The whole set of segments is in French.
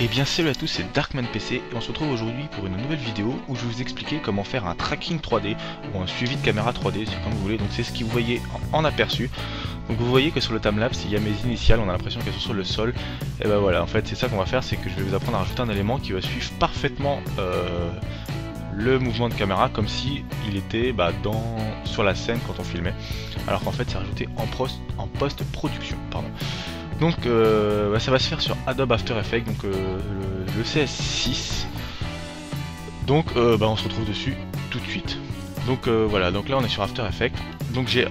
Et bien salut à tous, c'est Darkman PC et on se retrouve aujourd'hui pour une nouvelle vidéo où je vais vous expliquer comment faire un tracking 3D ou un suivi de caméra 3D, c'est comme vous voulez. Donc c'est ce que vous voyez en aperçu. Donc vous voyez que sur le timelapse il y a mes initiales, on a l'impression qu'elles sont sur le sol. Et ben voilà, en fait c'est ça qu'on va faire, c'est que je vais vous apprendre à rajouter un élément qui va suivre parfaitement le mouvement de caméra comme si il était sur la scène quand on filmait. Alors qu'en fait c'est rajouté en post-production, pardon. Donc ça va se faire sur Adobe After Effects, donc le CS6. Donc on se retrouve dessus tout de suite. Donc voilà, donc là on est sur After Effects. Donc j'ai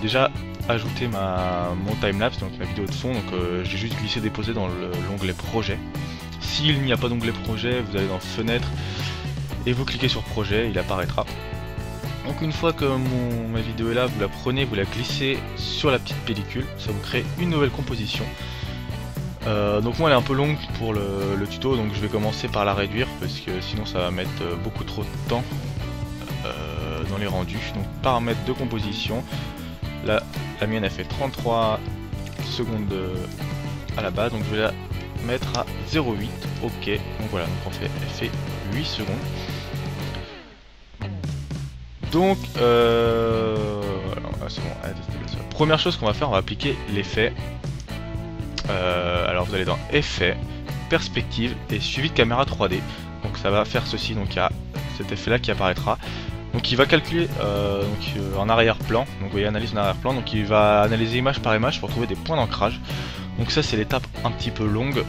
déjà ajouté mon timelapse, donc ma vidéo de fond. Donc j'ai juste glissé déposé dans l'onglet projet. S'il n'y a pas d'onglet projet, vous allez dans fenêtre et vous cliquez sur projet, il apparaîtra. Donc une fois que ma vidéo est là, vous la prenez, vous la glissez sur la petite pellicule, ça vous crée une nouvelle composition. Donc moi elle est un peu longue pour le tuto, donc je vais commencer par la réduire parce que sinon ça va mettre beaucoup trop de temps dans les rendus. Donc paramètres de composition, là la mienne elle fait 33 secondes à la base, donc je vais la mettre à 0,8, ok, donc voilà, donc elle fait 8 secondes. Donc, c'est bon, première chose qu'on va faire, on va appliquer l'effet. Alors vous allez dans Effet, Perspective et Suivi de caméra 3D. Donc ça va faire ceci, donc il y a cet effet là qui apparaîtra. Donc il va calculer en arrière-plan, donc vous voyez analyse en arrière-plan, donc il va analyser image par image pour trouver des points d'ancrage. Donc ça c'est l'étape un petit peu longue,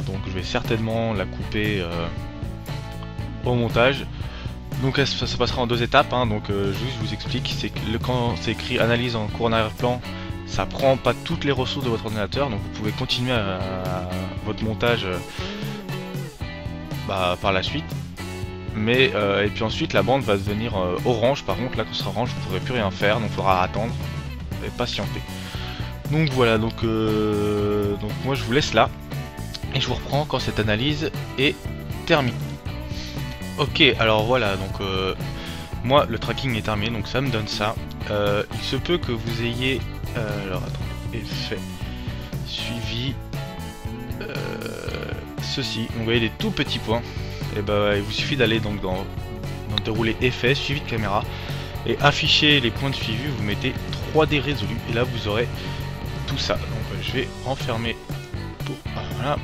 donc je vais certainement la couper au montage. Donc ça passera en deux étapes, hein. Donc juste je vous explique, c'est que quand c'est écrit analyse en cours en arrière-plan, ça prend pas toutes les ressources de votre ordinateur, donc vous pouvez continuer votre montage par la suite. Mais et puis ensuite la bande va devenir orange, par contre là quand ce sera orange vous ne pourrez plus rien faire, donc il faudra attendre et patienter. Donc voilà, donc moi je vous laisse là et je vous reprends quand cette analyse est terminée. Ok, alors voilà, donc moi le tracking est terminé, donc ça me donne ça. Il se peut que vous ayez alors attendez, effet suivi ceci, donc vous voyez des tout petits points. Et il vous suffit d'aller donc dans dérouler effet, suivi de caméra et afficher les points de suivi, vous mettez 3D résolu et là vous aurez tout ça. Donc je vais enfermer pour voilà.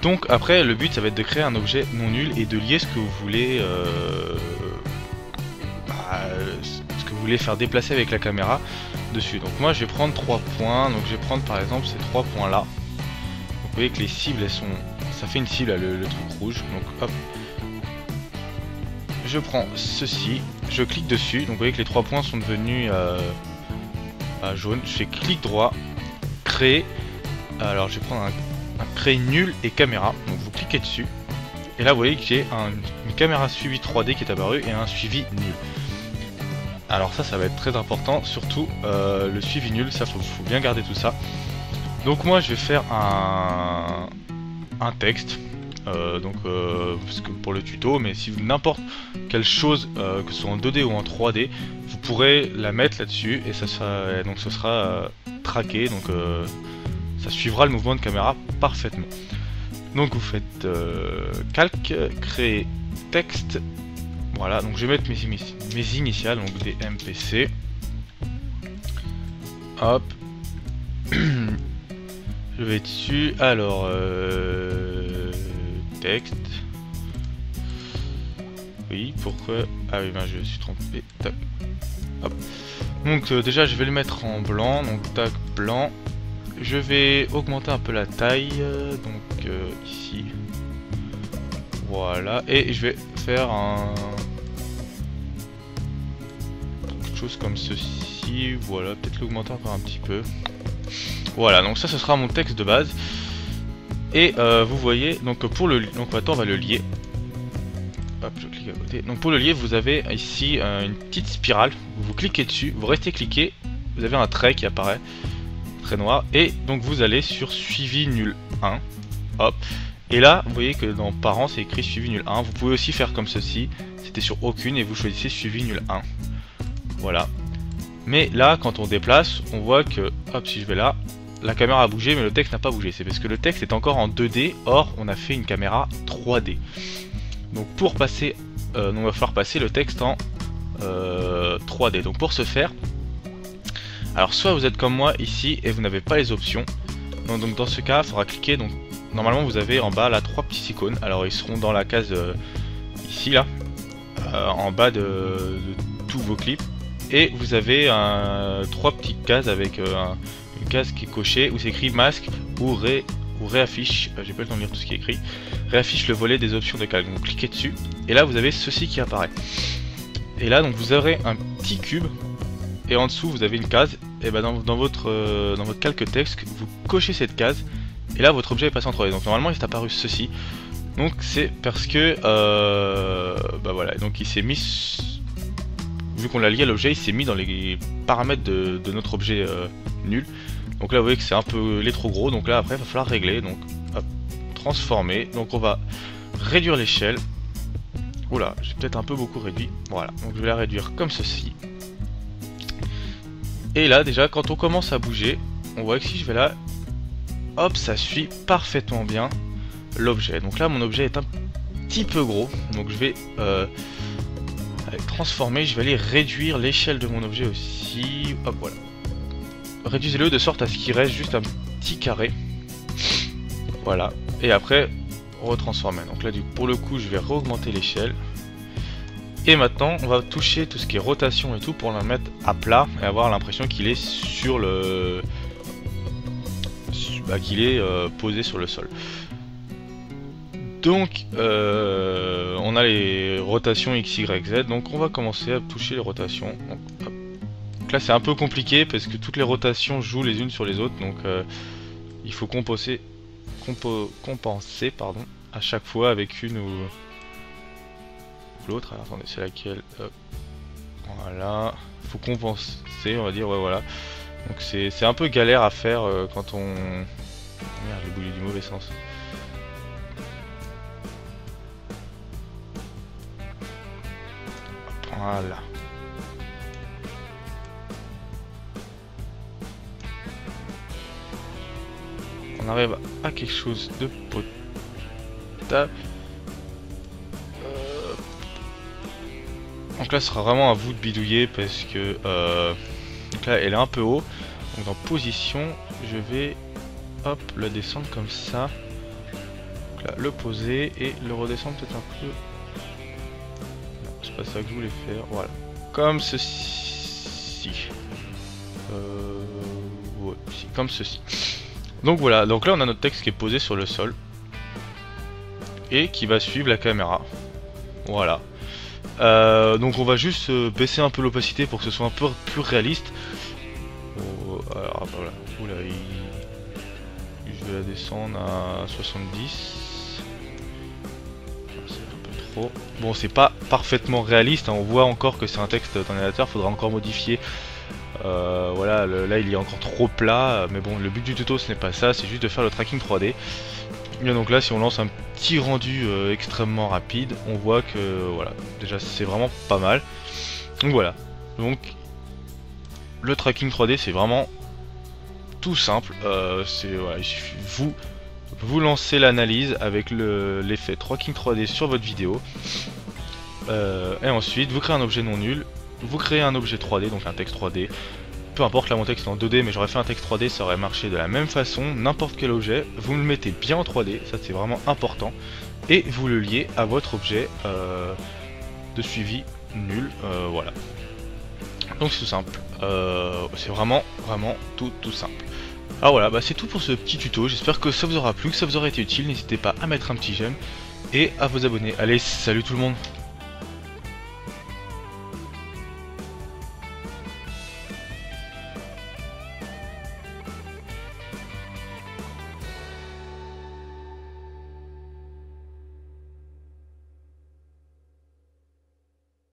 Donc après le but ça va être de créer un objet non nul et de lier ce que vous voulez faire déplacer avec la caméra dessus. Donc moi je vais prendre 3 points, donc je vais prendre par exemple ces 3 points là. Donc vous voyez que les cibles elles sont, ça fait une cible là, le truc rouge. Donc hop, je prends ceci, je clique dessus, donc vous voyez que les 3 points sont devenus jaune. Je fais clic droit, créer, alors je vais prendre un créer nul et caméra, donc vous cliquez dessus et là vous voyez que j'ai une caméra suivi 3D qui est apparue et un suivi nul. Alors ça va être très important, surtout le suivi nul, ça faut bien garder tout ça. Donc moi je vais faire un texte parce que pour le tuto, mais si vous n'importe quelle chose que ce soit en 2D ou en 3D, vous pourrez la mettre là-dessus et ça sera, donc ce sera traqué, donc ça suivra le mouvement de caméra parfaitement. Donc vous faites calque, créer texte. Voilà, donc je vais mettre mes initiales, donc des MPC. Hop. Je vais dessus. Alors texte. Oui, pourquoi? Ah oui, je me suis trompé. Tac. Hop. Donc déjà je vais le mettre en blanc, donc tac blanc. Je vais augmenter un peu la taille, donc ici, voilà, et je vais faire quelque chose comme ceci, voilà, peut-être l'augmenter encore un petit peu, voilà, donc ça ce sera mon texte de base, et vous voyez, donc maintenant on va le lier, hop, je clique à côté, donc pour le lier vous avez ici une petite spirale, vous cliquez dessus, vous restez cliqué, vous avez un trait qui apparaît, noir, et donc vous allez sur suivi nul 1, hop, et là vous voyez que dans parents c'est écrit suivi nul 1. Vous pouvez aussi faire comme ceci, c'était sur aucune et vous choisissez suivi nul 1, voilà. Mais là quand on déplace on voit que hop, si je vais là, la caméra a bougé mais le texte n'a pas bougé. C'est parce que le texte est encore en 2D, or on a fait une caméra 3D. Donc pour passer, on va falloir passer le texte en 3D. Donc pour ce faire, alors soit vous êtes comme moi ici et vous n'avez pas les options. Donc dans ce cas, il faudra cliquer. Donc normalement vous avez en bas là 3 petits icônes. Alors ils seront dans la case ici là, en bas de tous vos clips. Et vous avez 3 petites cases avec une case qui est cochée où c'est écrit masque ou réaffiche. J'ai pas le temps de lire tout ce qui est écrit. Réaffiche le volet des options de calque. Donc cliquez dessus et là vous avez ceci qui apparaît. Et là donc vous aurez un petit cube et en dessous vous avez une case. Et ben dans votre calque texte vous cochez cette case et là votre objet est passé en 3D. Donc normalement il est apparu ceci. Donc c'est parce que bah voilà, donc il s'est mis, vu qu'on l'a lié à l'objet, il s'est mis dans les paramètres de notre objet nul. Donc là vous voyez que c'est un peu trop gros, donc là après il va falloir régler. Donc hop, transformer, donc on va réduire l'échelle. Oula, j'ai peut-être un peu beaucoup réduit. Voilà, donc je vais la réduire comme ceci. Et là déjà quand on commence à bouger, on voit que si je vais là, hop, ça suit parfaitement bien l'objet. Donc là mon objet est un petit peu gros, donc je vais transformer, je vais aller réduire l'échelle de mon objet aussi. Hop, voilà. Réduisez-le de sorte à ce qu'il reste juste un petit carré. Voilà. Et après retransformer. Donc là pour le coup je vais réaugmenter l'échelle. Et maintenant on va toucher tout ce qui est rotation et tout pour la mettre à plat et avoir l'impression qu'il est sur le... qu'il est posé sur le sol. Donc on a les rotations X, Y, Z, donc on va commencer à toucher les rotations. Donc là c'est un peu compliqué parce que toutes les rotations jouent les unes sur les autres, donc il faut compenser pardon, à chaque fois avec une ou l'autre. Attendez, c'est laquelle? Voilà, faut compenser, on va dire, ouais voilà. Donc c'est un peu galère à faire quand on... Merde, j'ai bougé du mauvais sens. Voilà. On arrive à quelque chose de potable. Donc là ce sera vraiment à vous de bidouiller parce que donc là elle est un peu haut. Donc dans position, je vais hop le descendre comme ça. Donc là, le poser et le redescendre peut-être un peu. C'est pas ça que je voulais faire, voilà. Comme ceci. Ouais, comme ceci. Donc voilà, donc là on a notre texte qui est posé sur le sol. Et qui va suivre la caméra. Voilà. Donc on va juste baisser un peu l'opacité pour que ce soit un peu plus réaliste. Alors voilà. Oula, je vais la descendre à 70. Trop. Bon, c'est pas parfaitement réaliste, hein. On voit encore que c'est un texte d'ordinateur, faudra encore modifier. Voilà, là il est encore trop plat, mais bon, le but du tuto ce n'est pas ça, c'est juste de faire le tracking 3D. Et donc là, si on lance un petit rendu extrêmement rapide, on voit que voilà, déjà c'est vraiment pas mal. Donc voilà, donc le tracking 3D c'est vraiment tout simple. Voilà, il suffit vous lancez l'analyse avec l'effet tracking 3D sur votre vidéo. Et ensuite vous créez un objet non nul, vous créez un objet 3D, donc un texte 3D. Peu importe, là mon texte est en 2D mais j'aurais fait un texte 3D, ça aurait marché de la même façon, n'importe quel objet, vous le mettez bien en 3D, ça c'est vraiment important, et vous le liez à votre objet de suivi nul, voilà. Donc c'est tout simple, c'est vraiment tout simple. Alors voilà, bah c'est tout pour ce petit tuto, j'espère que ça vous aura plu, que ça vous aura été utile, n'hésitez pas à mettre un petit j'aime et à vous abonner. Allez, salut tout le monde!